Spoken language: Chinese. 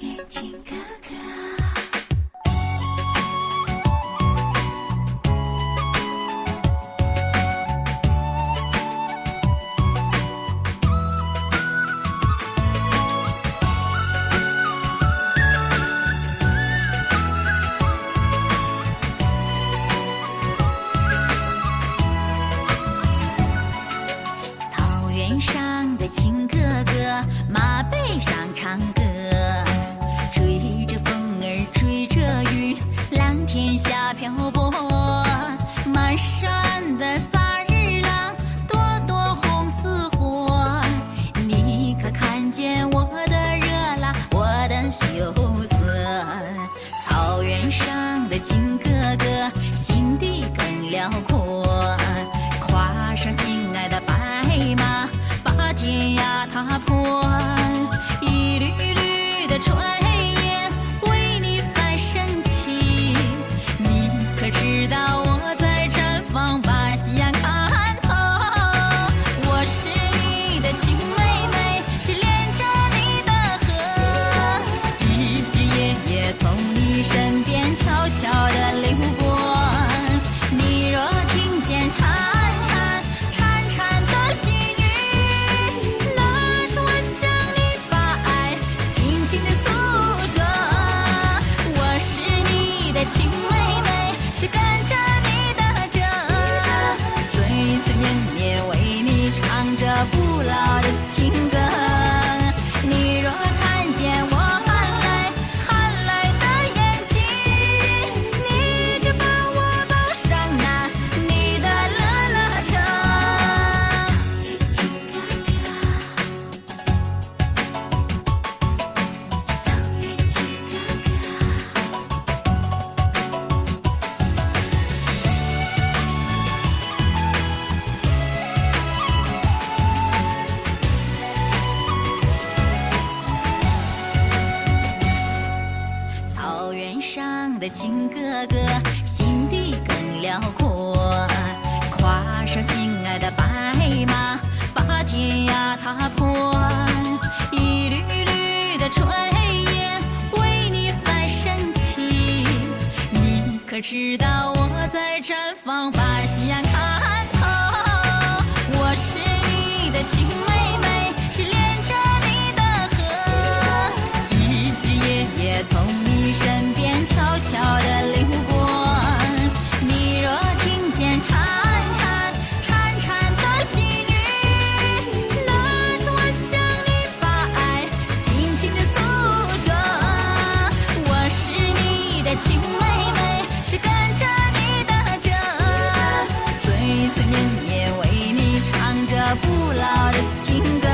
园情哥哥。草原上的情哥哥，马背上唱歌，追着风儿追着雨，蓝天下漂泊。满山的萨日朗，朵朵红似火。你可看见我的热辣，我的羞涩？草原上的情哥哥，心地更辽阔。跨上心爱的白马，把天涯踏破。一缕缕的炊烟为你在升起，你可知道我在毡房把夕阳看透？我是你的亲妹妹，是连着你的河，日日夜夜从你身边悄悄地流过。你若听见潺潺的细雨，那是我向你把爱轻轻地诉说。我是你的亲妹妹，是跟着你的辙，岁岁年年为你唱着不老的情歌。你若看见我含泪的眼睛，你就把我抱上那你的乐乐车。草原情哥哥。草原上的情哥哥，心地更辽阔。跨上心爱的白马，把天涯踏破。一缕缕的炊烟为你在升起，你可知道我在毡房把夕阳看透？我是你的亲妹妹，是连着你的河，日日夜夜从你身边悄悄地流过。你若听见潺潺的细雨，那是我向你把爱轻轻地诉说。我是你的亲妹妹，是跟着你的辙，岁岁年年为你唱着不老的情歌。